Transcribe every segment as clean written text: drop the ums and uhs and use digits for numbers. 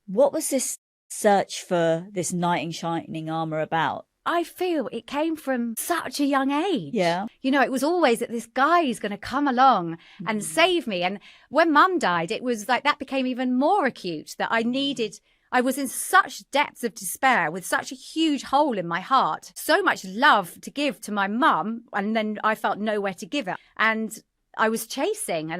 What was this search for this knight in shining armour about? I feel it came from such a young age. Yeah. You know, it was always that this guy is going to come along and save me. And when Mum died, it was like that became even more acute, that I was in such depths of despair with such a huge hole in my heart, so much love to give to my mum, and then I felt nowhere to give it. And I was chasing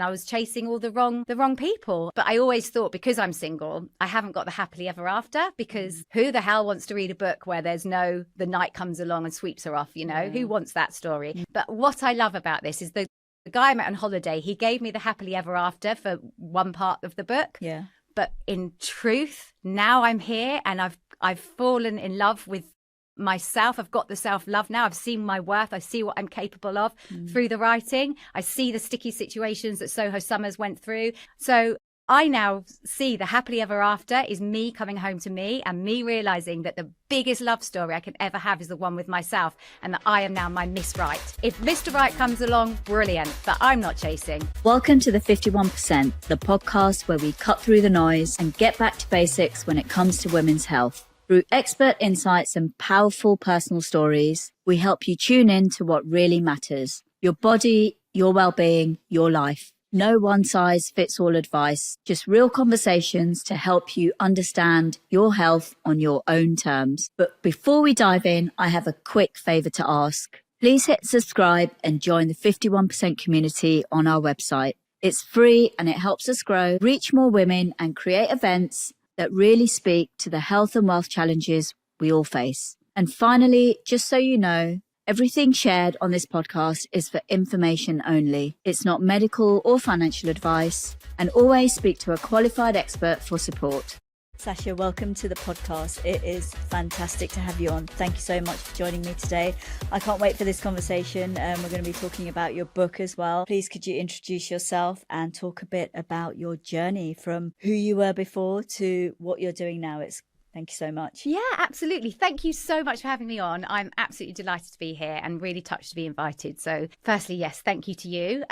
all the wrong people. But I always thought, because I'm single, I haven't got the happily ever after, because who the hell wants to read a book where there's the night comes along and sweeps her off, you know? Who wants that story? But what I love about this is the guy I met on holiday, he gave me the happily ever after for one part of the book. Yeah. But in truth, now I'm here and I've fallen in love with myself. I've got the self-love now. I've seen my worth. I see what I'm capable of through the writing. I see the sticky situations that Soho Summers went through. So I now see the happily ever after is me coming home to me and me realizing that the biggest love story I can ever have is the one with myself, and that I am now my Miss Right. If Mr. Right comes along, brilliant, but I'm not chasing. Welcome to the 51%, the podcast where we cut through the noise and get back to basics when it comes to women's health. Through expert insights and powerful personal stories, we help you tune in to what really matters: your body, your well-being, your life. No one-size-fits-all advice, just real conversations to help you understand your health on your own terms. But before we dive in, I have a quick favor to ask. Please hit subscribe and join the 51% community on our website. It's free and it helps us grow, reach more women, and create events that really speak to the health and wealth challenges we all face. And finally, just so you know, everything shared on this podcast is for information only. It's not medical or financial advice, and always speak to a qualified expert for support. Sacha, welcome to the podcast. It is fantastic to have you on. Thank you so much for joining me today. I can't wait for this conversation. We're going to be talking about your book as well. Please, could you introduce yourself and talk a bit about your journey from who you were before to what you're doing now? Thank you so much. Yeah, absolutely. Thank you so much for having me on. I'm absolutely delighted to be here and really touched to be invited. So firstly, yes, thank you to you.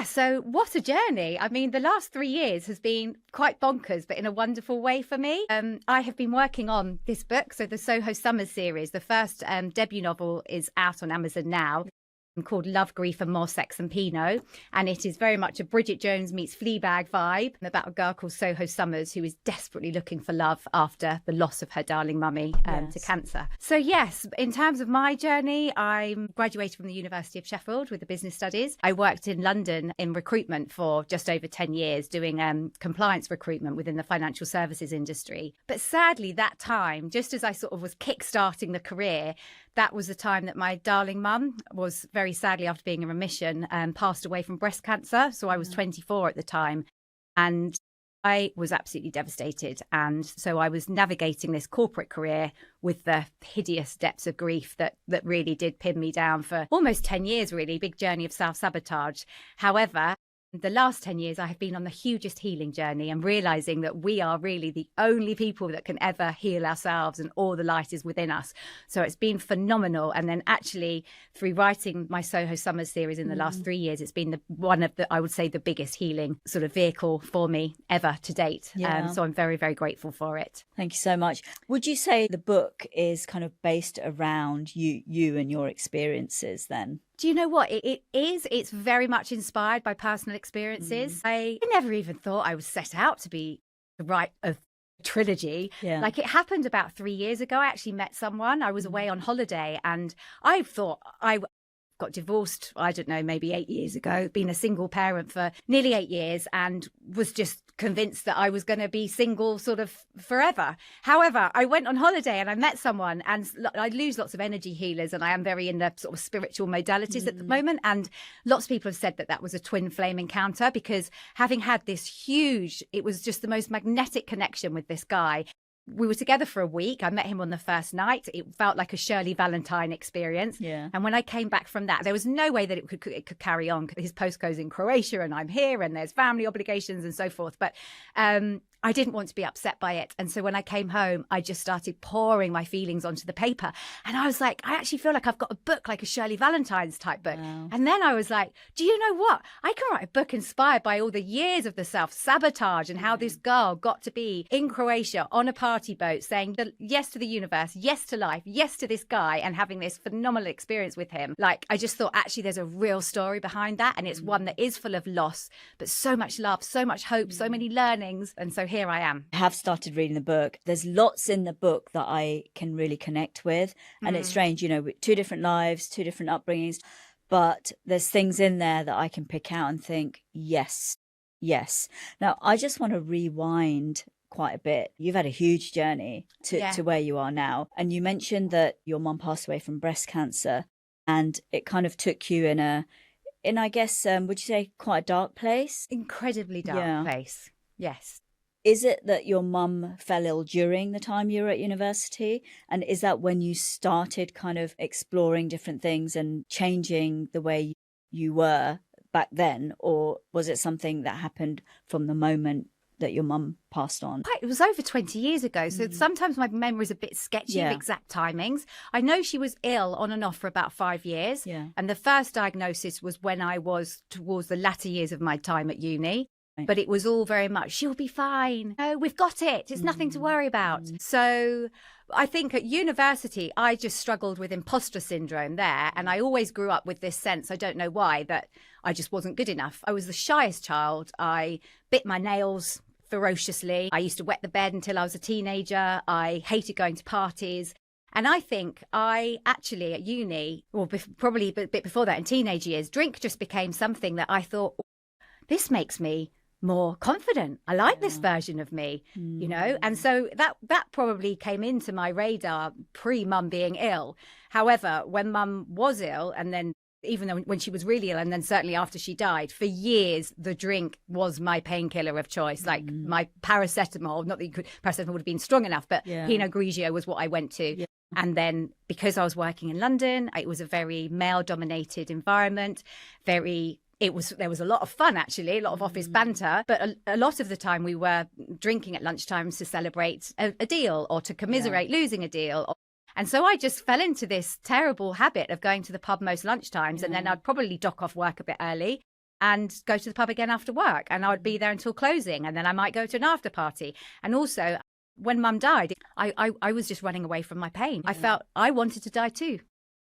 So what a journey. I mean, the last 3 years has been quite bonkers, but in a wonderful way for me. I have been working on this book, so the Soho Summers Series. The first debut novel is out on Amazon now, called Love, Grief and More Sex Than Pinot, and it is very much a Bridget Jones meets Fleabag vibe about a girl called Soho Summers who is desperately looking for love after the loss of her darling mummy to cancer. So yes, in terms of my journey, I graduated from the University of Sheffield with the business studies. I worked in London in recruitment for just over 10 years doing compliance recruitment within the financial services industry. But sadly, that time, just as I sort of was kick-starting the career, that was the time that my darling mum was very sadly, after being in remission, passed away from breast cancer. So I was 24 at the time, and I was absolutely devastated. And so I was navigating this corporate career with the hideous depths of grief that really did pin me down for almost 10 years, really, big journey of self-sabotage. However, the last 10 years, I have been on the hugest healing journey and realizing that we are really the only people that can ever heal ourselves, and all the light is within us. So it's been phenomenal. And then actually through writing my Soho Summers series in the last 3 years, it's been one of I would say, the biggest healing sort of vehicle for me ever to date. Yeah. So I'm very, very grateful for it. Thank you so much. Would you say the book is kind of based around you and your experiences then? Do you know what it is? It's very much inspired by personal experiences. I never even thought I was set out to be the write a trilogy. Yeah. Like, it happened about 3 years ago. I actually met someone. I was away on holiday, and I thought I got divorced, I don't know, maybe 8 years ago, been a single parent for nearly 8 years, and was just convinced that I was going to be single sort of forever. However, I went on holiday and I met someone, and I lose lots of energy healers, and I am very in the sort of spiritual modalities at the moment. And lots of people have said that that was a twin flame encounter, because having had this huge, it was just the most magnetic connection with this guy. We were together for a week. I met him on the first night. It felt like a Shirley Valentine experience. Yeah. And when I came back from that, there was no way that it could carry on. His postcode's in Croatia and I'm here, and there's family obligations and so forth. But I didn't want to be upset by it. And so when I came home, I just started pouring my feelings onto the paper. And I was like, I actually feel like I've got a book, like a Shirley Valentine's type book. Wow. And then I was like, do you know what? I can write a book inspired by all the years of the self-sabotage and how this girl got to be in Croatia on a party boat saying yes to the universe, yes to life, yes to this guy, and having this phenomenal experience with him. Like, I just thought, actually, there's a real story behind that. And it's one that is full of loss, but so much love, so much hope, so many learnings. And so here I am. I have started reading the book. There's lots in the book that I can really connect with. And it's strange, you know, with 2 different lives, 2 different upbringings, but there's things in there that I can pick out and think, yes, yes. Now, I just want to rewind quite a bit. You've had a huge journey to where you are now. And you mentioned that your mum passed away from breast cancer, and it kind of took you in I guess, would you say quite a dark place? Incredibly dark place. Yes. Is it that your mum fell ill during the time you were at university? And is that when you started kind of exploring different things and changing the way you were back then? Or was it something that happened from the moment that your mum passed on? It was over 20 years ago. So sometimes my memory is a bit sketchy of exact timings. I know she was ill on and off for about 5 years. Yeah. And the first diagnosis was when I was towards the latter years of my time at uni. Right. But it was all very much, she'll be fine. Oh, we've got it. It's nothing to worry about. So I think at university, I just struggled with imposter syndrome there. And I always grew up with this sense, I don't know why, that I just wasn't good enough. I was the shyest child. I bit my nails ferociously. I used to wet the bed until I was a teenager. I hated going to parties. And I think I actually at uni, or probably a bit before that in teenage years, drink just became something that I thought, this makes me more confident. I like this version of me, you know? And so that probably came into my radar pre-mum being ill. However, when mum was ill, and then even though when she was really ill, and then certainly after she died, for years, the drink was my painkiller of choice. Like my paracetamol, not that paracetamol would have been strong enough, but Pinot Grigio was what I went to. Yeah. And then because I was working in London, it was a very male-dominated environment, there was a lot of fun, actually, a lot of office banter, but a lot of the time we were drinking at lunchtimes to celebrate a deal or to commiserate losing a deal. And so I just fell into this terrible habit of going to the pub most lunchtimes, and then I'd probably dock off work a bit early and go to the pub again after work, and I would be there until closing, and then I might go to an after party. And also, when mum died, I was just running away from my pain. I felt I wanted to die too.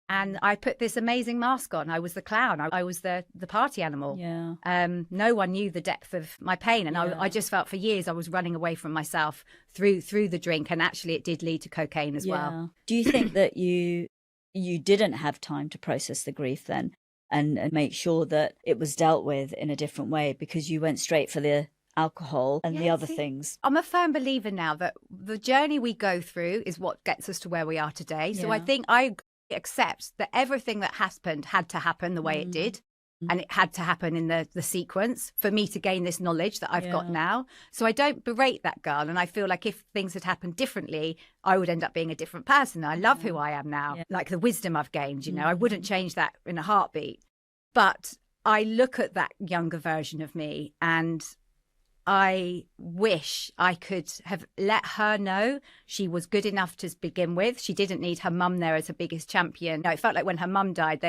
And I put this amazing mask on. I was the clown. I was the party animal. Yeah. No one knew the depth of my pain. And I just felt for years I was running away from myself through the drink. And actually it did lead to cocaine as well. Do you think that you didn't have time to process the grief then and make sure that it was dealt with in a different way because you went straight for the alcohol and the other things? I'm a firm believer now that the journey we go through is what gets us to where we are today. So I think I accept that everything that happened had to happen the way it did, and it had to happen in the sequence for me to gain this knowledge that I've got now. So I don't berate that girl, and I feel like if things had happened differently, I would end up being a different person. I love who I am now, like the wisdom I've gained, you know. I wouldn't change that in a heartbeat. But I look at that younger version of me and I wish I could have let her know she was good enough to begin with. She didn't need her mum there as her biggest champion. It felt like when her mum died,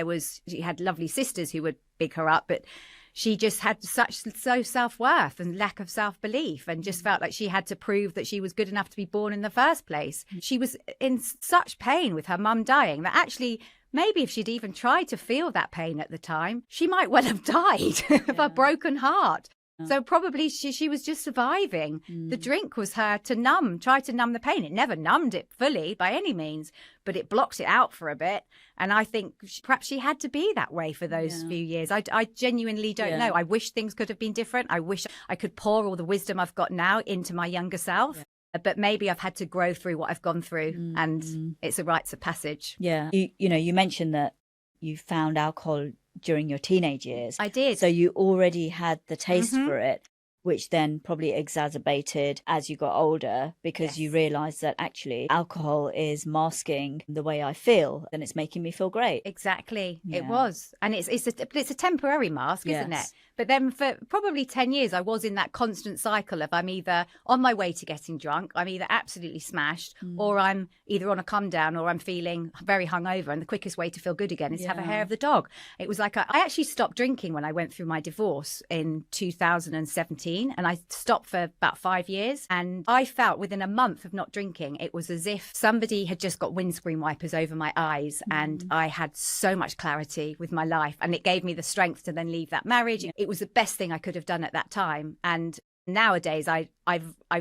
she had lovely sisters who would big her up, but she just had so self-worth and lack of self-belief, and just felt like she had to prove that she was good enough to be born in the first place. She was in such pain with her mum dying that actually maybe if she'd even tried to feel that pain at the time, she might well have died of a broken heart. So probably she was just surviving. The drink was her to try to numb the pain. It never numbed it fully by any means, but it blocked it out for a bit. And I think perhaps she had to be that way for those few years. I genuinely don't know. I wish things could have been different. I wish I could pour all the wisdom I've got now into my younger self. But maybe I've had to grow through what I've gone through, and it's a rites of passage. Yeah. You mentioned that you found alcohol during your teenage years. I did. So you already had the taste for it, which then probably exacerbated as you got older because you realised that actually alcohol is masking the way I feel and it's making me feel great. Exactly. It was. And it's a temporary mask, isn't it? But then for probably 10 years, I was in that constant cycle of I'm either on my way to getting drunk, I'm either absolutely smashed, or I'm either on a come down, or I'm feeling very hungover. And the quickest way to feel good again is to have a hair of the dog. It was like I actually stopped drinking when I went through my divorce in 2017, and I stopped for about 5 years. And I felt within a month of not drinking, it was as if somebody had just got windscreen wipers over my eyes, and I had so much clarity with my life, and it gave me the strength to then leave that marriage. It was the best thing I could have done at that time. And nowadays I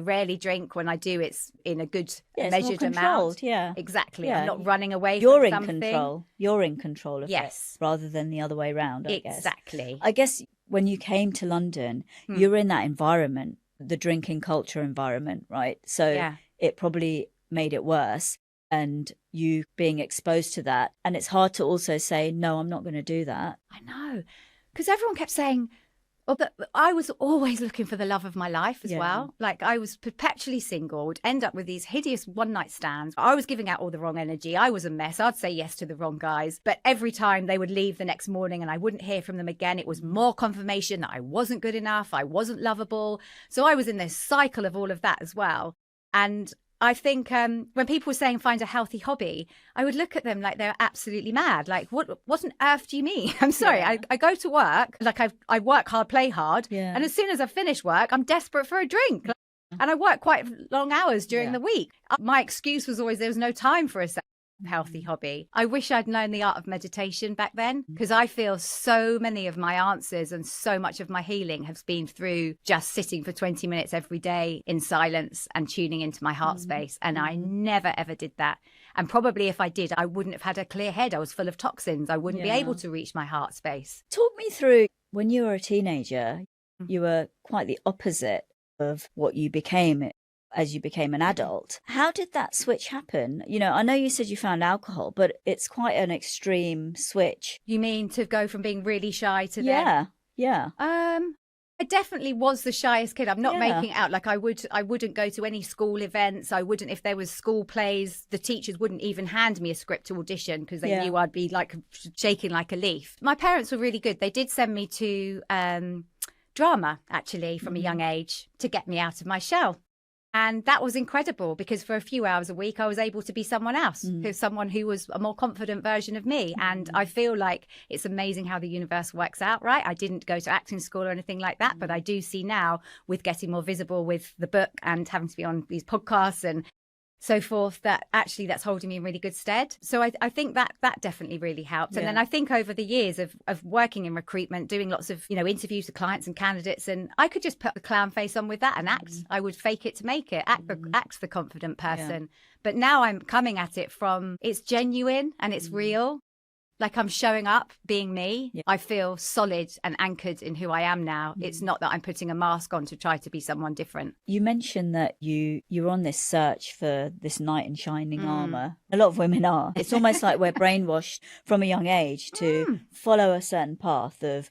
rarely drink. When I do, it's in a good measured amount. Exactly. I'm not running away from something. You're in control of it rather than the other way around, I guess. Exactly. I guess when you came to London, you were in that environment, the drinking culture environment, right? So it probably made it worse, and you being exposed to that. And it's hard to also say, no, I'm not going to do that. I know. Because everyone kept saying, but I was always looking for the love of my life as well. Like I was perpetually single, would end up with these hideous one-night stands. I was giving out all the wrong energy. I was a mess. I'd say yes to the wrong guys. But every time they would leave the next morning and I wouldn't hear from them again, it was more confirmation that I wasn't good enough. I wasn't lovable. So I was in this cycle of all of that as well. And I think when people were saying find a healthy hobby, I would look at them like they're absolutely mad. Like, what on earth do you mean? I'm sorry. I go to work, like I work hard, play hard. And as soon as I finish work, I'm desperate for a drink. And I work quite long hours during the week. My excuse was always there was no time for a healthy hobby. I wish I'd known the art of meditation back then, because I feel so many of my answers and so much of my healing has been through just sitting for 20 minutes every day in silence and tuning into my heart space. And I never, ever did that. And probably if I did, I wouldn't have had a clear head. I was full of toxins. I wouldn't be able to reach my heart space. Talk me through, when you were a teenager, you were quite the opposite of what you became as you became an adult. How did that switch happen? You know, I know you said you found alcohol, but it's quite an extreme switch. You mean to go from being really shy to then? Yeah. I definitely was the shyest kid. I'm not making it out. Like I wouldn't go to any school events. I wouldn't, if there was school plays, the teachers wouldn't even hand me a script to audition because they knew I'd be like shaking like a leaf. My parents were really good. They did send me to drama, actually, from a young age to get me out of my shell. And that was incredible because for a few hours a week, I was able to be someone else, someone who was a more confident version of me. And I feel like it's amazing how the universe works out, right? I didn't go to acting school or anything like that, but I do see now with getting more visible with the book and having to be on these podcasts and so forth, that actually that's holding me in really good stead. So I think that definitely really helped. And then I think over the years of working in recruitment, doing lots of, interviews with clients and candidates, and I could just put the clown face on with that and act. I would fake it to make it, act the confident person. But now I'm coming at it from, it's genuine and it's real. Like I'm showing up, being me. I feel solid and anchored in who I am now. It's not that I'm putting a mask on to try to be someone different. You mentioned that you're on this search for this knight in shining armour. A lot of women are. It's almost like we're brainwashed from a young age to follow a certain path of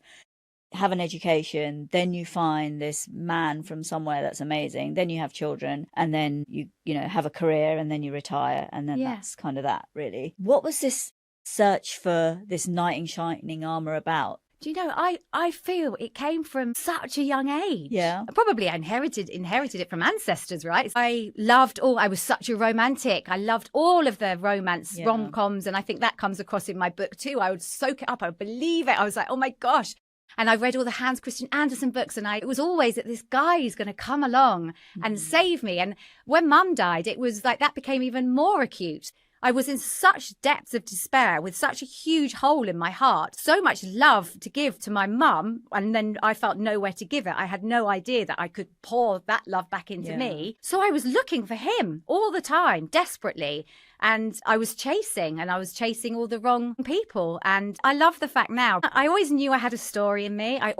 have an education, then you find this man from somewhere that's amazing, then you have children, and then you have a career, and then you retire, and then that's kind of that, really. What was this search for this knight in shining armour about? Do you know, I feel it came from such a young age. Probably I inherited it from ancestors, right? I was such a romantic. I loved all of the romance rom-coms, and I think that comes across in my book too. I would soak it up. I would believe it. I was like, oh my gosh. And I read all the Hans Christian Andersen books, and it was always that this guy is going to come along and save me. And when Mum died, it was like that became even more acute. I was in such depths of despair with such a huge hole in my heart, so much love to give to my mum, and then I felt nowhere to give it. I had no idea that I could pour that love back into me. So I was looking for him all the time, desperately. And I was chasing all the wrong people. And I love the fact now, I always knew I had a story in me. I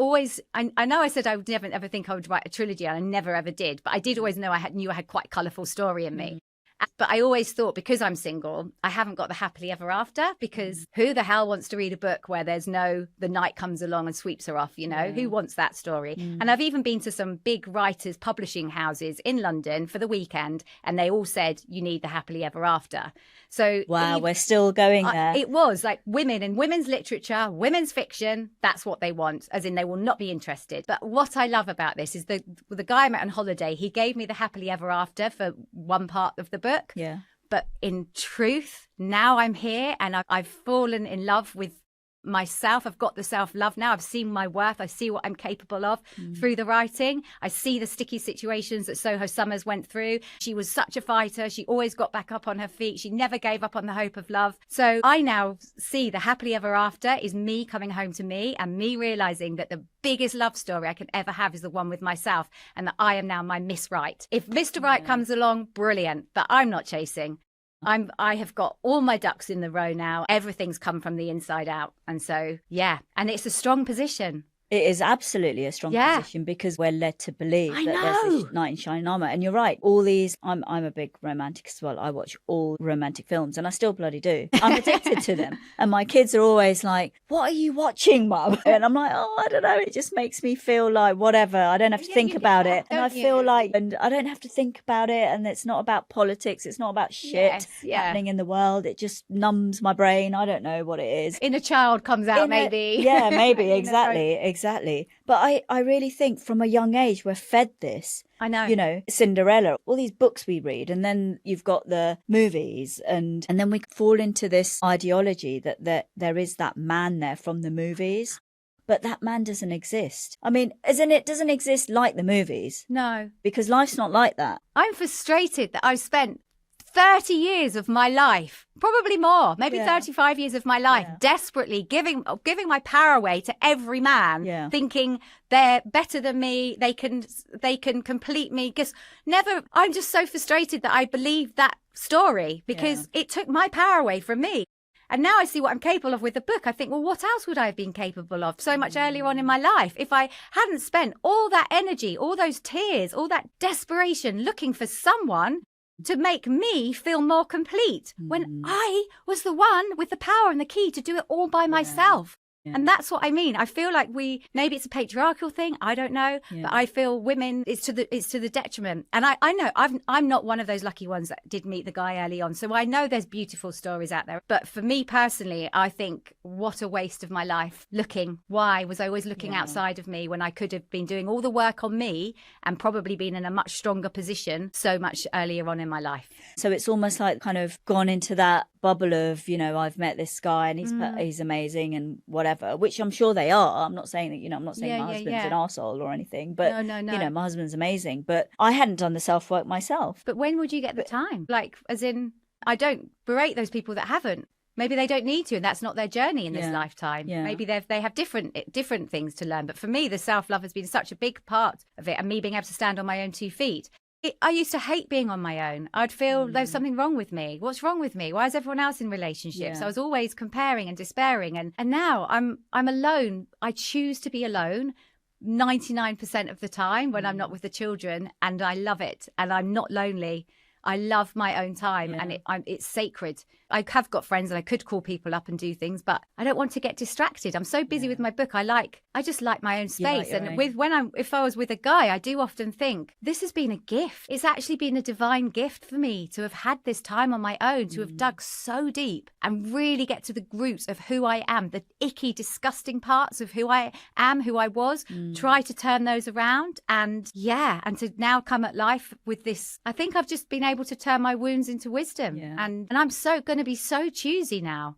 know I said I would never ever think I would write a trilogy, and I never ever did. But I did always know knew I had quite a colourful story in me. But I always thought, because I'm single, I haven't got the happily ever after, because who the hell wants to read a book where there's no, the night comes along and sweeps her off, you know? Who wants that story? And I've even been to some big writers' publishing houses in London for the weekend, and they all said, you need the happily ever after. So wow, we're still going there. It was like women in women's literature, women's fiction, that's what they want, as in they will not be interested. But what I love about this is the guy I met on holiday, he gave me the happily ever after for one part of the book. Yeah. But in truth, now I'm here and I've fallen in love with myself. I've got the self-love now. I've seen my worth. I see what I'm capable of through the writing. I see the sticky situations that Soho Summers went through. She was such a fighter. She always got back up on her feet. She never gave up on the hope of love. So I now see the happily ever after is me coming home to me and me realizing that the biggest love story I can ever have is the one with myself, and that I am now my Miss Right. If Mr. Right comes along, brilliant, but I'm not chasing. I have got all my ducks in the row now. Everything's come from the inside out. And so, yeah. And it's a strong position. It is absolutely a strong position, because we're led to believe that there's this knight in shining armour. And you're right, all these, I'm a big romantic as well. I watch all romantic films, and I still bloody do. I'm addicted to them. And my kids are always like, what are you watching, Mum? And I'm like, oh, I don't know. It just makes me feel like whatever. I don't have to think about it. And I feel like, and I don't have to think about it. And it's not about politics. It's not about shit happening in the world. It just numbs my brain. I don't know what it is. Inner child comes out, maybe. Yeah, maybe. Exactly. But I really think from a young age we're fed this. I know. You know, Cinderella, all these books we read, and then you've got the movies, and then we fall into this ideology that there is that man there from the movies. But that man doesn't exist. I mean, it doesn't exist like the movies. No. Because life's not like that. I'm frustrated that I've spent 30 years of my life, probably more, maybe 35 years of my life, desperately giving my power away to every man, thinking they're better than me, they can complete me. Because I'm just so frustrated that I believe that story, because it took my power away from me. And now I see what I'm capable of with the book. I think, well, what else would I have been capable of so much earlier on in my life if I hadn't spent all that energy, all those tears, all that desperation looking for someone to make me feel more complete, when I was the one with the power and the key to do it all by myself. And that's what I mean. I feel like maybe it's a patriarchal thing, I don't know, but I feel women, it's to the detriment. And I know I'm not one of those lucky ones that did meet the guy early on, so I know there's beautiful stories out there. But for me personally, I think, what a waste of my life looking. Why was I always looking outside of me when I could have been doing all the work on me and probably been in a much stronger position so much earlier on in my life? So it's almost like kind of gone into that bubble of, you know, I've met this guy and he's amazing and whatever, which I'm sure they are. I'm not saying that, you know, I'm not saying my husband's an arsehole or anything, but no. you know, my husband's amazing, but I hadn't done the self-work myself. But when would you get the time? Like, as in, I don't berate those people that haven't. Maybe they don't need to, and that's not their journey in this lifetime. Maybe they have different things to learn. But for me, the self-love has been such a big part of it, and me being able to stand on my own 2 feet. I used to hate being on my own. I'd feel there's something wrong with me. What's wrong with me? Why is everyone else in relationships? I was always comparing and despairing. And now I'm alone. I choose to be alone 99% of the time when I'm not with the children, and I love it. And I'm not lonely. I love my own time, and it's sacred. I have got friends and I could call people up and do things, but I don't want to get distracted. I'm so busy with my book. I just like my own space. And if I was with a guy, I do often think this has been a gift. It's actually been a divine gift for me to have had this time on my own, to have dug so deep and really get to the roots of who I am, the icky, disgusting parts of who I am, who I was, try to turn those around. And to now come at life with this, I think I've just been able to turn my wounds into wisdom. And I'm so going to be so choosy now.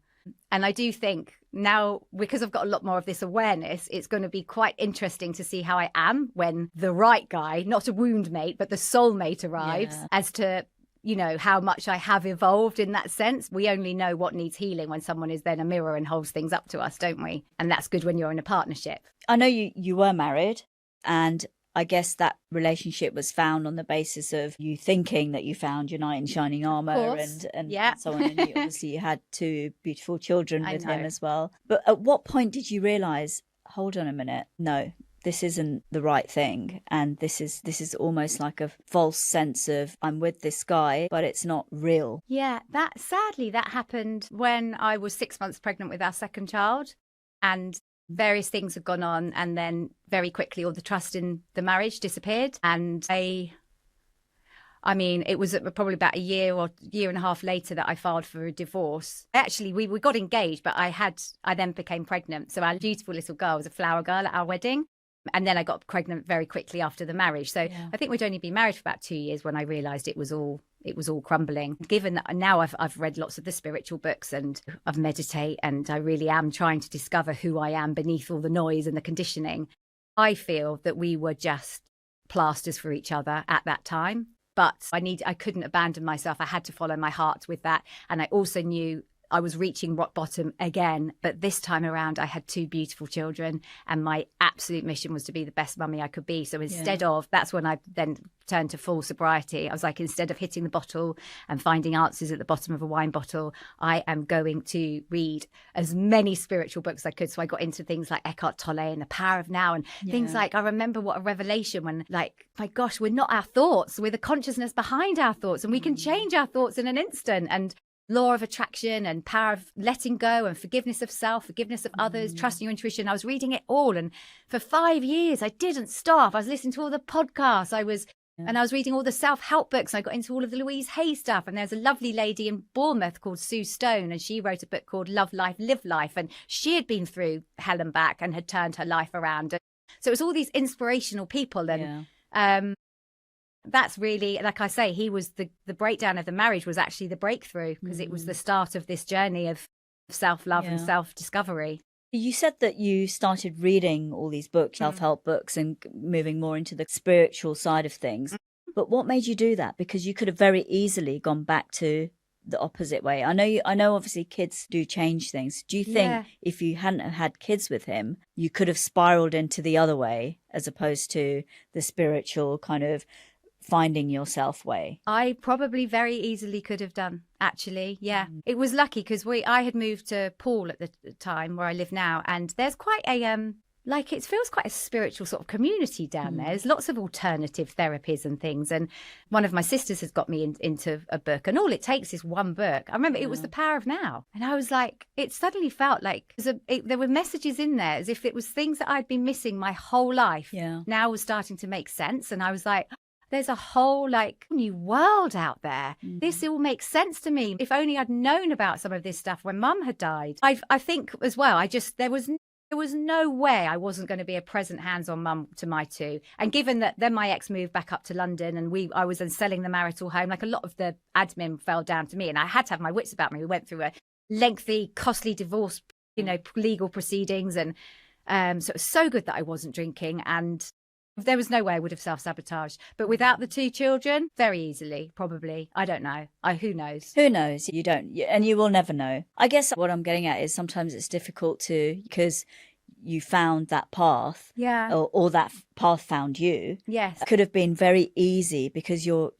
And I do think now, because I've got a lot more of this awareness, it's going to be quite interesting to see how I am when the right guy, not a wound mate, but the soulmate arrives, as to, you know, how much I have evolved in that sense. We only know what needs healing when someone is then a mirror and holds things up to us, don't we? And that's good when you're in a partnership. I know you were married, and I guess that relationship was found on the basis of you thinking that you found your knight in shining armour and so on. And obviously you had 2 beautiful children with him as well. But at what point did you realise, hold on a minute, no, this isn't the right thing, and this is almost like a false sense of I'm with this guy, but it's not real. Yeah, sadly that happened when I was 6 months pregnant with our second child, and various things had gone on, and then very quickly all the trust in the marriage disappeared. And I mean, it was probably about a year or year and a half later that I filed for a divorce. Actually, we got engaged, but I then became pregnant. So our beautiful little girl was a flower girl at our wedding. And then I got pregnant very quickly after the marriage. So I think we'd only been married for about 2 years when I realised it was all crumbling. Given that now I've read lots of the spiritual books and I've meditate, and I really am trying to discover who I am beneath all the noise and the conditioning, I feel that we were just plasters for each other at that time. But I couldn't abandon myself. I had to follow my heart with that. And I also knew I was reaching rock bottom again. But this time around, I had 2 beautiful children, and my absolute mission was to be the best mummy I could be. So instead of, that's when I then turned to full sobriety. I was like, instead of hitting the bottle and finding answers at the bottom of a wine bottle, I am going to read as many spiritual books as I could. So I got into things like Eckhart Tolle and The Power of Now, and things like, I remember what a revelation when, like, my gosh, we're not our thoughts, we're the consciousness behind our thoughts, and we can change our thoughts in an instant. And law of attraction and power of letting go and forgiveness of self, forgiveness of others, trusting your intuition. I was reading it all. And for 5 years, I didn't stop. I was listening to all the podcasts. And I was reading all the self-help books. I got into all of the Louise Hay stuff. And there's a lovely lady in Bournemouth called Sue Stone, and she wrote a book called Love Life, Live Life. And she had been through hell and back and had turned her life around. And so it was all these inspirational people. And that's really, like I say, he was the breakdown of the marriage was actually the breakthrough, because it was the start of this journey of self-love and self-discovery. You said that you started reading all these books, self-help books, and moving more into the spiritual side of things. But what made you do that? Because you could have very easily gone back to the opposite way. I know obviously kids do change things. Do you think if you hadn't have had kids with him, you could have spiraled into the other way as opposed to the spiritual kind of finding yourself way? I probably very easily could have done, actually. It was lucky because I had moved to Poole at the time where I live now, and there's quite a it feels quite a spiritual sort of community down there. There's lots of alternative therapies and things, and one of my sisters has got me into a book, and all it takes is one book. I remember it was The Power of Now, and I was like, it suddenly felt like there were messages in there as if it was things that I'd been missing my whole life now was starting to make sense. And I was like, there's a whole new world out there. This all makes sense to me. If only I'd known about some of this stuff when Mum had died. I think as well, there was no way I wasn't going to be a present hands-on mum to my 2. And given that then my ex moved back up to London, and I was then selling the marital home, like a lot of the admin fell down to me, and I had to have my wits about me. We went through a lengthy, costly divorce, legal proceedings. And so it was so good that I wasn't drinking, and there was no way I would have self-sabotaged. But without the 2 children, very easily, probably. I don't know. Who knows? Who knows? You don't, and you will never know. I guess what I'm getting at is sometimes it's difficult because you found that path, or that path found you. Yes, it could have been very easy because your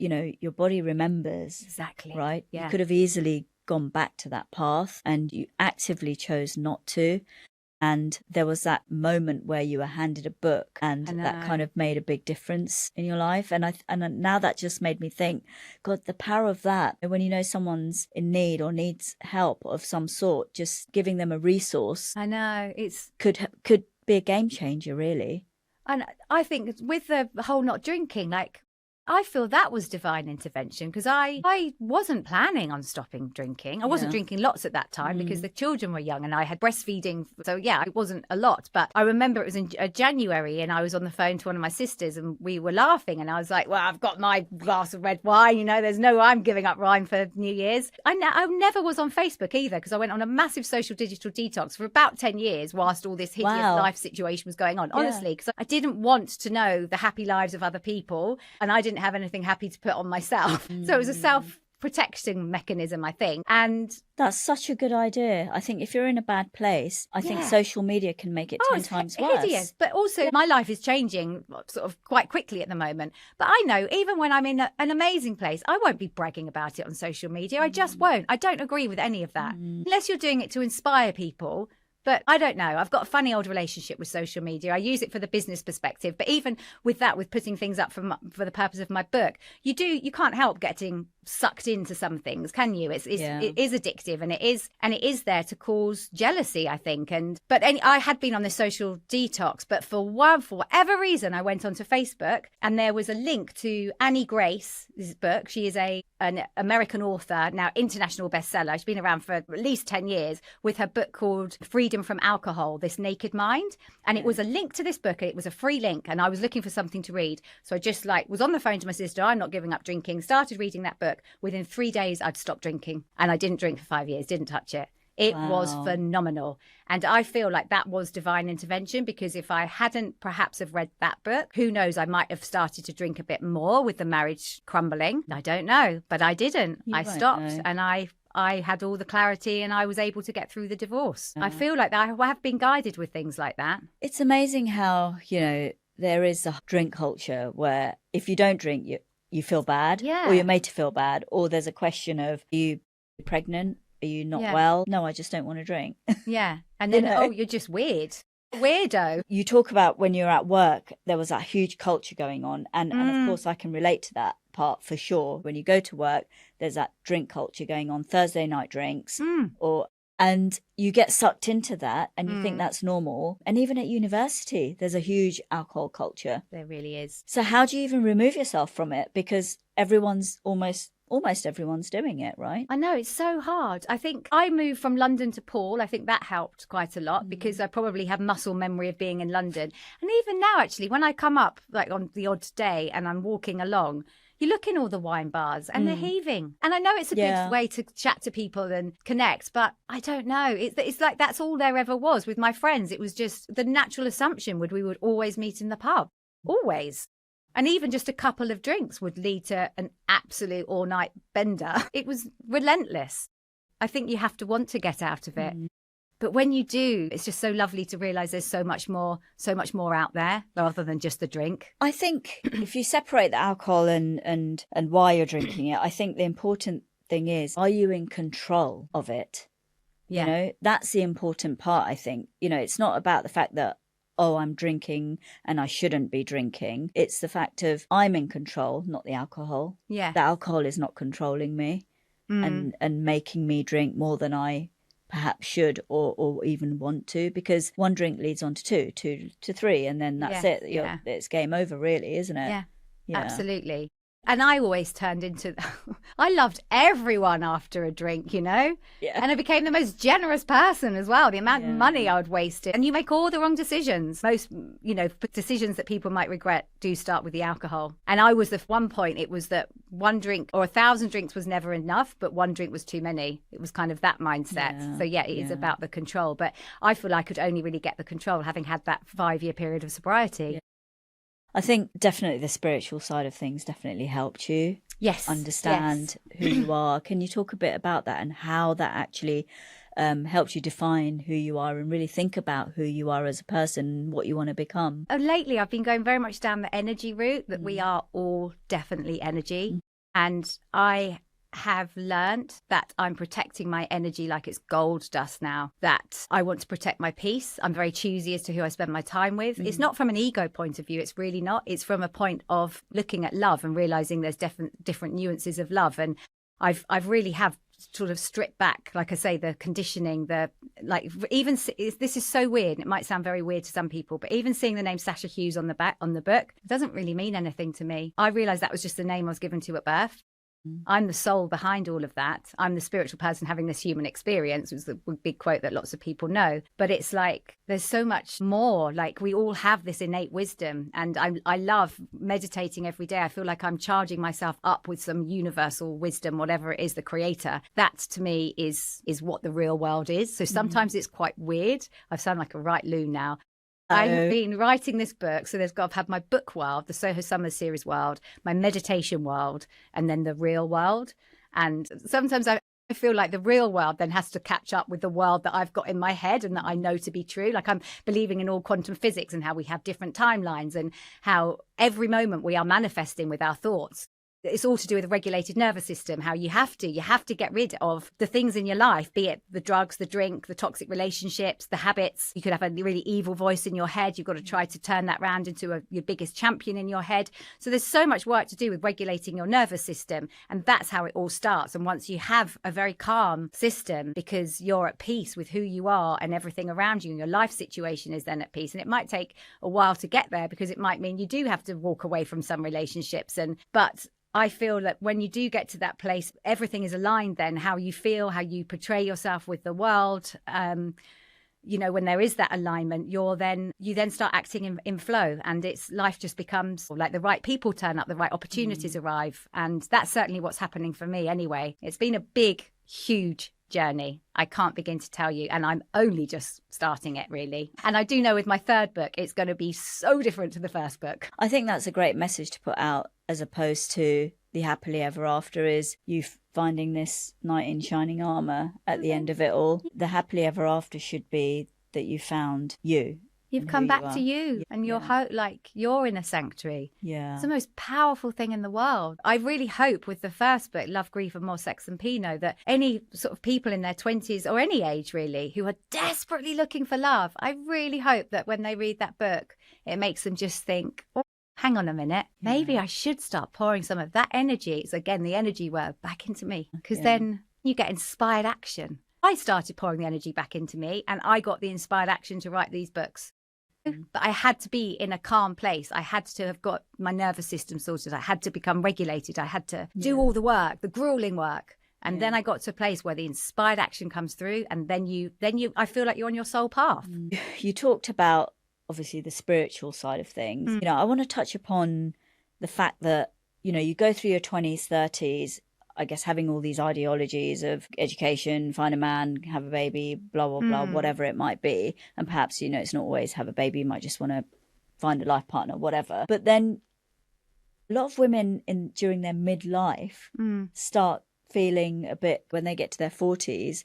body remembers. Exactly. Right. Yeah. You could have easily gone back to that path, and you actively chose not to. And there was that moment where you were handed a book, and that kind of made a big difference in your life. And now that just made me think, God, the power of that. When you know someone's in need or needs help of some sort, just giving them a resource. I know could be a game changer, really. And I think with the whole not drinking, I feel that was divine intervention, because I wasn't planning on stopping drinking. I wasn't drinking lots at that time because the children were young and I had breastfeeding. So it wasn't a lot. But I remember it was in January, and I was on the phone to one of my sisters, and we were laughing, and I was like, well, I've got my glass of red wine, there's no way I'm giving up wine for New Year's. I never was on Facebook either, because I went on a massive social digital detox for about 10 years whilst all this hideous life situation was going on, honestly, because I didn't want to know the happy lives of other people, and I didn't have anything happy to put on myself. So it was a self-protection mechanism, I think. And that's such a good idea. I think if you're in a bad place, I think social media can make it 10 times worse. Hideous. But also my life is changing sort of quite quickly at the moment. But I know even when I'm in an amazing place, I won't be bragging about it on social media. I just won't. I don't agree with any of that. Unless you're doing it to inspire people. But I don't know. I've got a funny old relationship with social media. I use it for the business perspective. But even with that, with putting things up for the purpose of my book, you can't help getting sucked into some things, can you? It is addictive, and it is there to cause jealousy, I think. I had been on this social detox, but for whatever reason, I went onto Facebook, and there was a link to Annie Grace's book. She is an American author, now international bestseller. She's been around for at least 10 years with her book called Freedom from Alcohol, This Naked Mind. And it was a link to this book. It was a free link, and I was looking for something to read. So I just was on the phone to my sister. I'm not giving up drinking. Started reading that book. Within 3 days, I'd stopped drinking, and I didn't drink for 5 years, didn't touch it. It was phenomenal. And I feel like that was divine intervention, because if I hadn't perhaps have read that book, who knows, I might have started to drink a bit more with the marriage crumbling. I don't know, but I didn't. I stopped, and I had all the clarity, and I was able to get through the divorce. I feel like I have been guided with things like that. It's amazing how, there is a drink culture where if you don't drink, you feel bad, or you're made to feel bad, or there's a question of, are you pregnant? Are you not well? No, I just don't want to drink. Yeah. And then, you're just weird. Weirdo. You talk about when you're at work, there was that huge culture going on. And of course, I can relate to that part for sure. When you go to work, there's that drink culture going on, Thursday night drinks, and you get sucked into that, and you think that's normal. And even at university, there's a huge alcohol culture. There really is. So how do you even remove yourself from it? Because everyone's almost everyone's doing it, right? I know, it's so hard. I think I moved from London to Paul. I think that helped quite a lot, because I probably have muscle memory of being in London. And even now, actually, when I come up on the odd day and I'm walking along, you look in all the wine bars and they're heaving. And I know it's a good way to chat to people and connect, but I don't know. It's like that's all there ever was with my friends. It was just the natural assumption we would always meet in the pub. Always. And even just a couple of drinks would lead to an absolute all-night bender. It was relentless. I think you have to want to get out of it. But when you do, it's just so lovely to realise there's so much more out there rather than just the drink. I think if you separate the alcohol and why you're drinking it, I think the important thing is, are you in control of it? Yeah. That's the important part, I think. It's not about the fact that, oh, I'm drinking and I shouldn't be drinking. It's the fact of I'm in control, not the alcohol. Yeah. The alcohol is not controlling me and making me drink more than I perhaps should or even want to, because one drink leads on to two to three, and then that's it. It's game over, really, isn't it? Yeah, absolutely. And I always turned into, I loved everyone after a drink, Yeah. And I became the most generous person as well. The amount of money I would waste it. And you make all the wrong decisions. Most, decisions that people might regret do start with the alcohol. And I was, at one point, it was that one drink or 1,000 drinks was never enough, but one drink was too many. It was kind of that mindset. So it is about the control. But I feel I could only really get the control having had that 5-year period of sobriety. Yeah. I think definitely the spiritual side of things definitely helped you understand who you are. Can you talk a bit about that and how that actually helped you define who you are and really think about who you are as a person, what you want to become? Lately, I've been going very much down the energy route, that we are all definitely energy. And I have learnt that I'm protecting my energy like it's gold dust now, that I want to protect my peace. I'm very choosy as to who I spend my time with. It's not from an ego point of view. It's really not. It's from a point of looking at love and realizing there's different nuances of love. And I've really have sort of stripped back, like I say, the conditioning, this is so weird. It might sound very weird to some people, but even seeing the name Sacha Hughes on the book doesn't really mean anything to me. I realized that was just the name I was given to at birth. I'm the soul behind all of that. I'm the spiritual person having this human experience, was the big quote that lots of people know. But it's like there's so much more. Like we all have this innate wisdom, and I love meditating every day. I feel like I'm charging myself up with some universal wisdom, whatever it is, the creator. That to me is what the real world is. So sometimes it's quite weird. I sound like a right loon now. I've been writing this book, so I've had my book world, the Soho Summers Series world, my meditation world, and then the real world. And sometimes I feel like the real world then has to catch up with the world that I've got in my head and that I know to be true. Like I'm believing in all quantum physics and how we have different timelines and how every moment we are manifesting with our thoughts. It's all to do with the regulated nervous system, how you have to get rid of the things in your life, be it the drugs, the drink, the toxic relationships, the habits. You could have a really evil voice in your head. You've got to try to turn that round into your biggest champion in your head. So there's so much work to do with regulating your nervous system. And that's how it all starts. And once you have a very calm system, because you're at peace with who you are and everything around you, and your life situation is then at peace. And it might take a while to get there, because it might mean you do have to walk away from some relationships. But I feel that when you do get to that place, everything is aligned then, how you feel, how you portray yourself with the world. When there is that alignment, you then start acting in flow, and life just becomes like the right people turn up, the right opportunities arrive. And that's certainly what's happening for me anyway. It's been a big, huge journey. I can't begin to tell you. And I'm only just starting it, really. And I do know with my third book, it's going to be so different to the first book. I think that's a great message to put out, as opposed to the happily ever after is you finding this knight in shining armour at the end of it all. The happily ever after should be that you found you. You've come back to you, and you're you're in a sanctuary. Yeah. It's the most powerful thing in the world. I really hope with the first book, Love, Grief and More Sex Than Pinot, that any sort of people in their 20s or any age really who are desperately looking for love, I really hope that when they read that book, it makes them just think, oh, hang on a minute, maybe I should start pouring some of that energy. It's again the energy word back into me, because then you get inspired action. I started pouring the energy back into me, and I got the inspired action to write these books. But I had to be in a calm place. I had to have got my nervous system sorted. I had to become regulated. I had to do all the work, the grueling work. And then I got to a place where the inspired action comes through. And then I feel like you're on your soul path. You talked about, obviously, the spiritual side of things. I want to touch upon the fact that, you go through your 20s, 30s, I guess, having all these ideologies of education, find a man, have a baby, blah, blah, blah, whatever it might be. And perhaps, it's not always have a baby. You might just want to find a life partner, whatever. But then a lot of women during their midlife start feeling a bit, when they get to their 40s,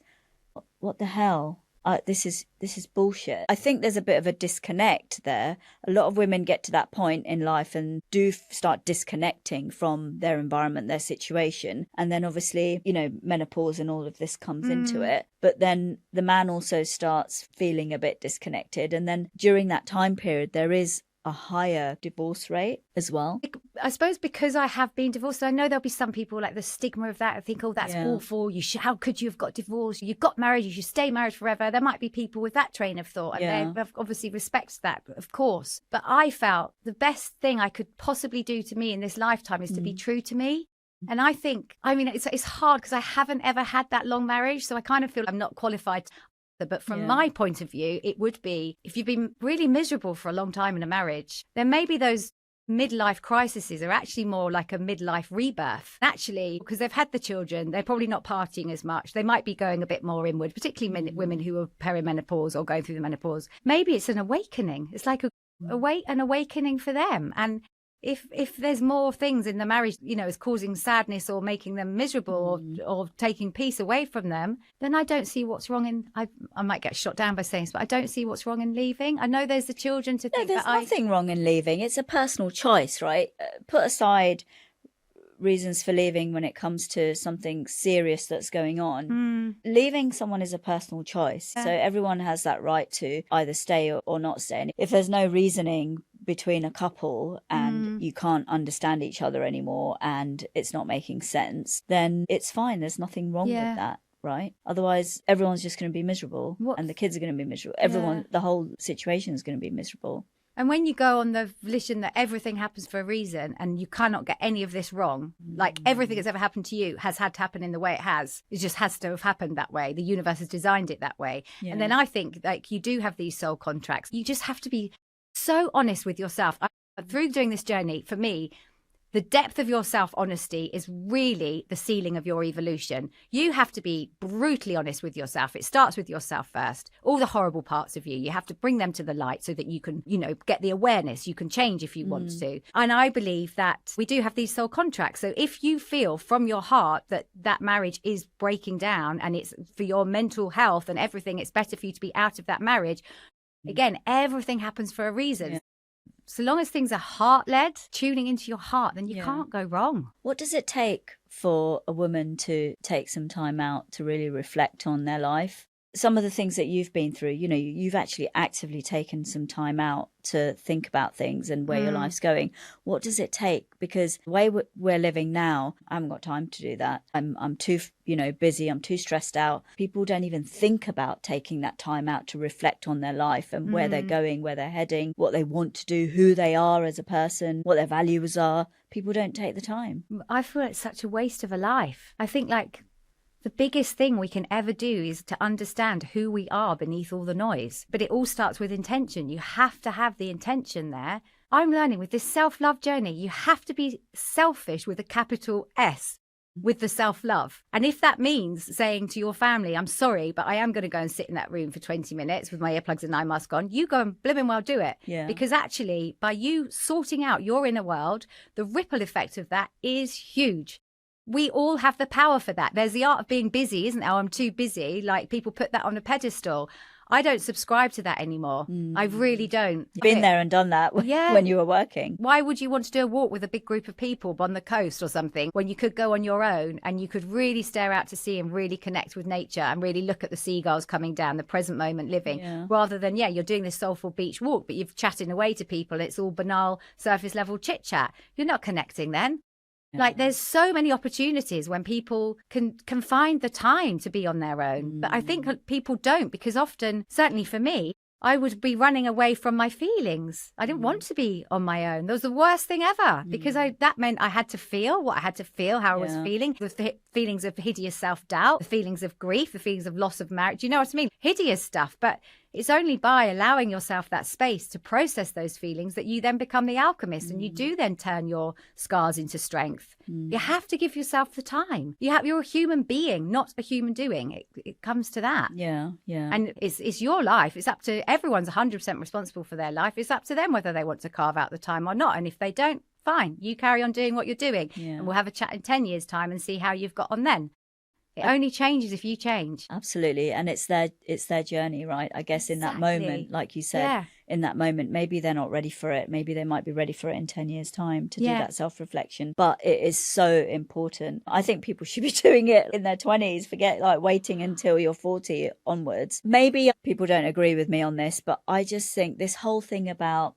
what the hell? This is bullshit. I think there's a bit of a disconnect there. A lot of women get to that point in life and do start disconnecting from their environment, their situation. And then obviously, menopause and all of this comes into it. But then the man also starts feeling a bit disconnected. And then during that time period, there is a higher divorce rate as well. I suppose because I have been divorced, I know there'll be some people like the stigma of that. I think, oh, that's awful. How could you have got divorced? You got married. You should stay married forever. There might be people with that train of thought, and they obviously respect that, of course. But I felt the best thing I could possibly do to me in this lifetime is to be true to me. And I think, it's hard because I haven't ever had that long marriage. So I kind of feel I'm not qualified. But from my point of view, it would be, if you've been really miserable for a long time in a marriage, then maybe those midlife crises are actually more like a midlife rebirth. Actually, because they've had the children, they're probably not partying as much. They might be going a bit more inward, particularly women who are perimenopause or going through the menopause. Maybe it's an awakening. It's like an awakening for them. And if there's more things in the marriage, is causing sadness or making them miserable or taking peace away from them, then I don't see what's wrong in, I might get shot down by saying this, but I don't see what's wrong in leaving. I know there's the children to think there's nothing wrong in leaving. It's a personal choice, right? Put aside reasons for leaving when it comes to something serious that's going on. Leaving someone is a personal choice. So everyone has that right to either stay or not stay. And if there's no reasoning between a couple and you can't understand each other anymore and it's not making sense, then it's fine. There's nothing wrong with that, right? Otherwise, everyone's just going to be miserable and the kids are going to be miserable. Everyone, the whole situation is going to be miserable. And when you go on the volition that everything happens for a reason and you cannot get any of this wrong, like everything that's ever happened to you has had to happen in the way it has. It just has to have happened that way. The universe has designed it that way. And then I think like you do have these soul contracts. You just have to be so honest with yourself. Through doing this journey, for me, the depth of your self-honesty is really the ceiling of your evolution. You have to be brutally honest with yourself. It starts with yourself first. All the horrible parts of you, you have to bring them to the light so that you can, get the awareness. You can change if you want to. And I believe that we do have these soul contracts. So if you feel from your heart that that marriage is breaking down and it's for your mental health and everything, it's better for you to be out of that marriage. Again, everything happens for a reason. so long as things are heart-led, tuning into your heart, then you can't go wrong. What does it take for a woman to take some time out to really reflect on their life? Some of the things that you've been through, you know, you've actually actively taken some time out to think about things and where your life's going. What does it take? Because the way we're living now, I haven't got time to do that. I'm too, busy. I'm too stressed out. People don't even think about taking that time out to reflect on their life and where they're going, where they're heading, what they want to do, who they are as a person, what their values are. People don't take the time. I feel it's such a waste of a life. I think the biggest thing we can ever do is to understand who we are beneath all the noise. But it all starts with intention. You have to have the intention there. I'm learning with this self-love journey, you have to be selfish with a capital S, with the self-love. And if that means saying to your family, I'm sorry, but I am going to go and sit in that room for 20 minutes with my earplugs and eye mask on, you go and blimmin' well do it. Yeah. Because actually, by you sorting out your inner world, the ripple effect of that is huge. We all have the power for that. There's the art of being busy, isn't there? Oh, I'm too busy. Like, people put that on a pedestal. I don't subscribe to that anymore. I really don't. You've been there and done that when you were working. Why would you want to do a walk with a big group of people on the coast or something when you could go on your own and you could really stare out to sea and really connect with nature and really look at the seagulls coming down, the present moment living, rather than, you're doing this soulful beach walk, but you're chatting away to people. It's all banal, surface level chit chat. You're not connecting then. Like, there's so many opportunities when people can find the time to be on their own. But I think people don't, because often, certainly for me, I would be running away from my feelings. I didn't want to be on my own. That was the worst thing ever, because that meant I had to feel what I had to feel, how I was feeling, the feelings of hideous self-doubt, the feelings of grief, the feelings of loss of marriage. You know what I mean? Hideous stuff. But it's only by allowing yourself that space to process those feelings that you then become the alchemist and you do then turn your scars into strength. You have to give yourself the time. You're a human being, not a human doing. It comes to that. Yeah. And it's your life. It's up to everyone's 100% responsible for their life. It's up to them whether they want to carve out the time or not. And if they don't, fine, you carry on doing what you're doing. And we'll have a chat in 10 years' time and see how you've got on then. It only changes if you change. Absolutely. And it's their journey, right? I guess in that moment, like you said, in that moment, maybe they're not ready for it. Maybe they might be ready for it in 10 years' time to do that self-reflection. But it is so important. I think people should be doing it in their 20s. Forget waiting until you're 40 onwards. Maybe people don't agree with me on this, but I just think this whole thing about,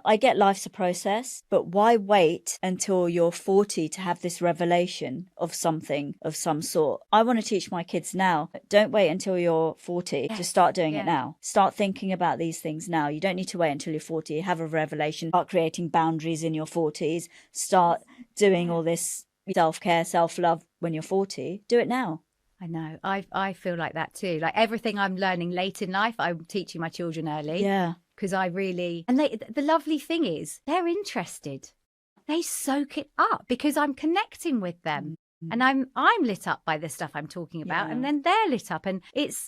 I get life's a process, but why wait until you're 40 to have this revelation of something of some sort? I want to teach my kids now. Don't wait until you're 40 to start doing it now. Start thinking about these things now. You don't need to wait until you're 40. Have a revelation. Start creating boundaries in your 40s. Start doing all this self-care, self-love when you're 40. Do it now. I know. I feel like that too. Like, everything I'm learning late in life, I'm teaching my children early. Yeah. Because the lovely thing is, they're interested. They soak it up because I'm connecting with them. And I'm lit up by the stuff I'm talking about, and then they're lit up, and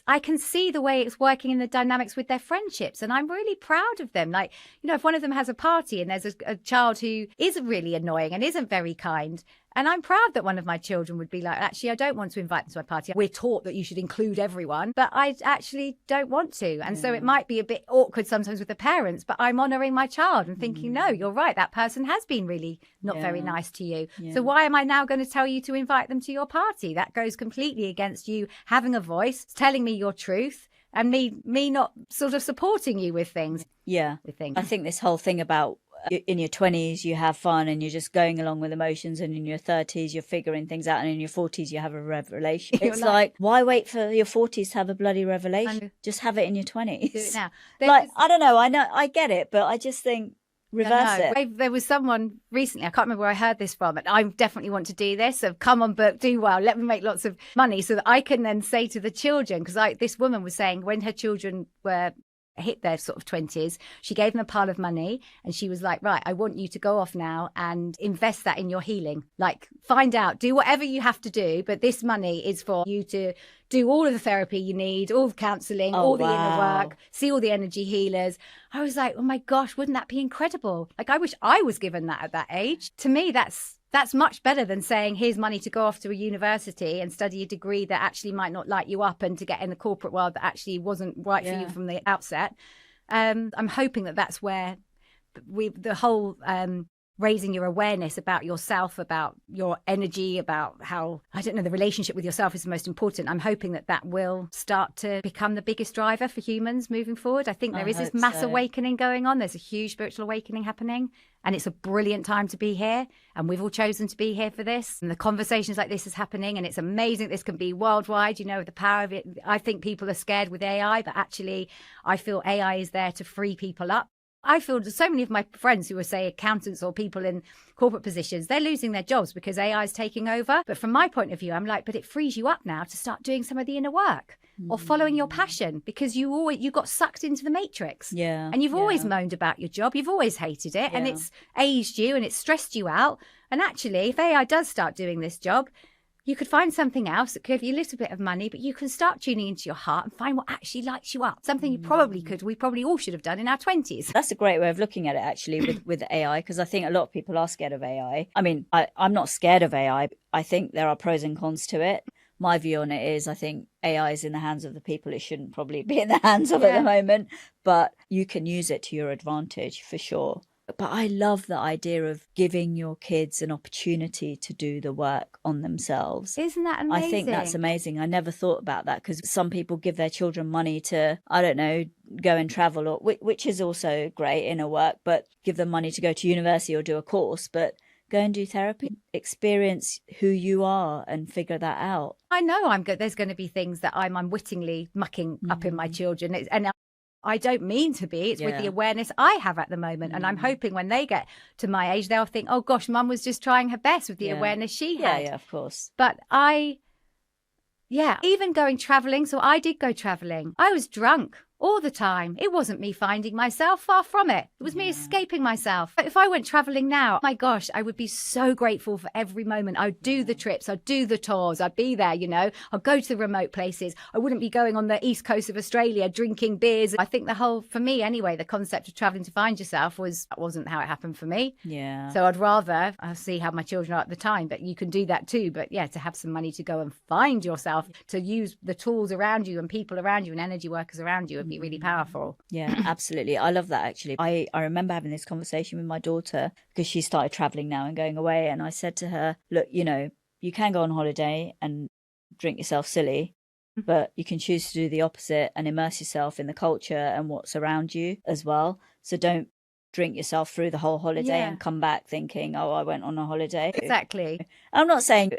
I can see the way it's working in the dynamics with their friendships, and I'm really proud of them. Like, if one of them has a party and there's a child who is really annoying and isn't very kind, and I'm proud that one of my children would be like, actually, I don't want to invite them to my party. We're taught that you should include everyone, but I actually don't want to. And so it might be a bit awkward sometimes with the parents, but I'm honouring my child and thinking, no, you're right. That person has been really not very nice to you. So why am I now going to tell you to invite them to your party? That goes completely against you having a voice, telling me your truth, and me not sort of supporting you with things. Yeah. I think this whole thing about in your 20s you have fun and you're just going along with emotions, and in your 30s you're figuring things out, and in your 40s you have a revelation. It's like, why wait for your 40s to have a bloody revelation? Just have it in your 20s. Do it now. I don't know, I get it, but I just think reverse it. There was someone recently, I can't remember where I heard this from, and I definitely want to do this. So come on, book, do well, let me make lots of money so that I can then say to the children, because this woman was saying when her children hit their sort of 20s, she gave them a pile of money and she was like, right, I want you to go off now and invest that in your healing. Like, find out, do whatever you have to do, but this money is for you to do all of the therapy you need, all the counselling, all the inner work, see all the energy healers. I was like, oh my gosh, wouldn't that be incredible? Like, I wish I was given that at that age. To me, that's much better than saying, here's money to go off to a university and study a degree that actually might not light you up, and to get in the corporate world that actually wasn't right for you from the outset. I'm hoping that that's where the whole raising your awareness about yourself, about your energy, about how, I don't know, the relationship with yourself is the most important. I'm hoping that that will start to become the biggest driver for humans moving forward. I think there is this mass awakening going on. There's a huge spiritual awakening happening, and it's a brilliant time to be here. And we've all chosen to be here for this. And the conversations like this is happening, and it's amazing. This can be worldwide, you know, the power of it. I think people are scared with AI, but actually I feel AI is there to free people up. I feel so many of my friends who are, say, accountants or people in corporate positions, they're losing their jobs because AI is taking over. But from my point of view, I'm like, but it frees you up now to start doing some of the inner work or following your passion, because you got sucked into the matrix. Yeah. And you've always moaned about your job. You've always hated it, and it's aged you and it's stressed you out. And actually, if AI does start doing this job, you could find something else that could give you a little bit of money, but you can start tuning into your heart and find what actually lights you up. Something we probably all should have done in our 20s. That's a great way of looking at it, actually, with AI, because I think a lot of people are scared of AI. I mean, I'm not scared of AI. I think there are pros and cons to it. My view on it is I think AI is in the hands of the people it shouldn't probably be in the hands of at the moment, but you can use it to your advantage for sure. But I love the idea of giving your kids an opportunity to do the work on themselves. Isn't that amazing? I think that's amazing. I never thought about that, because some people give their children money to, I don't know, go and travel, or which is also great in a work, but give them money to go to university or do a course, but go and do therapy, experience who you are and figure that out. I know there's going to be things that I'm unwittingly mucking up in my children. And I don't mean to be. It's with the awareness I have at the moment. And I'm hoping when they get to my age, they'll think, oh, gosh, Mum was just trying her best with the awareness she had. Yeah, of course. But even going traveling. So I did go traveling. I was drunk all the time. It wasn't me finding myself, far from it. It was me escaping myself. If I went traveling now, my gosh, I would be so grateful for every moment. I'd do the trips, I'd do the tours, I'd be there, you know, I'd go to the remote places. I wouldn't be going on the east coast of Australia drinking beers. I think for me anyway, the concept of traveling to find yourself wasn't how it happened for me. Yeah. So I'd rather, I'll see how my children are at the time, but you can do that too. But yeah, to have some money to go and find yourself, to use the tools around you and people around you and energy workers around you would be really powerful. Yeah, absolutely. I love that, actually. I remember having this conversation with my daughter, because she started traveling now and going away, and I said to her, look, you know, you can go on holiday and drink yourself silly, but you can choose to do the opposite and immerse yourself in the culture and what's around you as well. So don't drink yourself through the whole holiday and come back thinking, oh, I went on a holiday. Exactly. I'm not saying,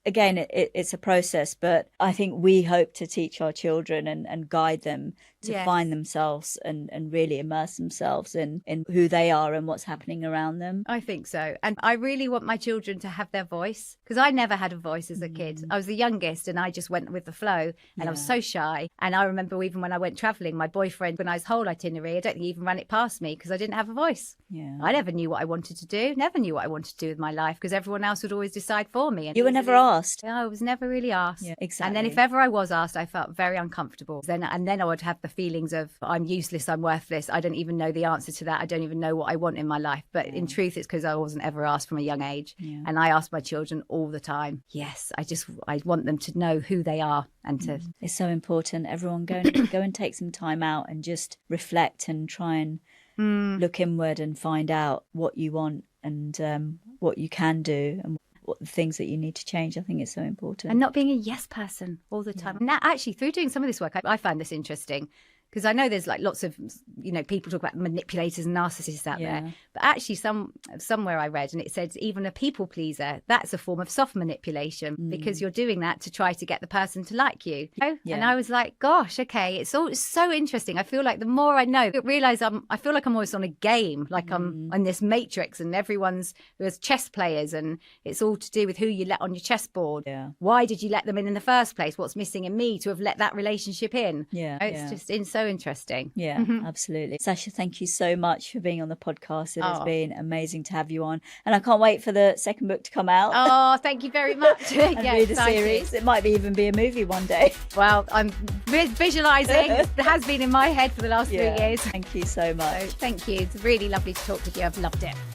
again, it's a process, but I think we hope to teach our children and guide them to find themselves and really immerse themselves in who they are and what's happening around them. I think so. And I really want my children to have their voice, because I never had a voice as a kid. I was the youngest and I just went with the flow, and I was so shy. And I remember even when I went traveling, my boyfriend, when I was whole itinerary, I don't think he even ran it past me because I didn't have a voice. Yeah. I never knew what I wanted to do, never knew what I wanted to do with my life, because everyone else would always decide for me. And you were never asked. I was never really asked. Yeah, exactly. And then if ever I was asked, I felt very uncomfortable. Then I would have the feelings of, I'm useless, I'm worthless, I don't even know the answer to that, I don't even know what I want in my life. But in truth, it's because I wasn't ever asked from a young age. Yeah. And I ask my children all the time. Yes, I want them to know who they are and to... It's so important. Everyone go and take some time out and just reflect and try and look inward and find out what you want and what you can do and what the things that you need to change. I think it's so important. And not being a yes person all the time. Now, actually, through doing some of this work, I find this interesting, because I know there's like lots of, you know, people talk about manipulators and narcissists out there. But actually somewhere I read, and it said even a people pleaser, that's a form of soft manipulation, because you're doing that to try to get the person to like you. And I was like, gosh, okay, it's so interesting. I feel like the more I know, I realise I feel like I'm almost on a game, like I'm on this matrix, and there's chess players, and it's all to do with who you let on your chessboard. Yeah. Why did you let them in the first place? What's missing in me to have let that relationship in? It's just so interesting. Yeah, absolutely. Sacha, thank you so much for being on the podcast. It has been amazing to have you on, and I can't wait for the second book to come out. Oh, thank you very much. And read the series. It might even be a movie one day. Well, I'm visualising. It has been in my head for the last 3 years. Thank you so much. So, thank you. It's really lovely to talk with you. I've loved it.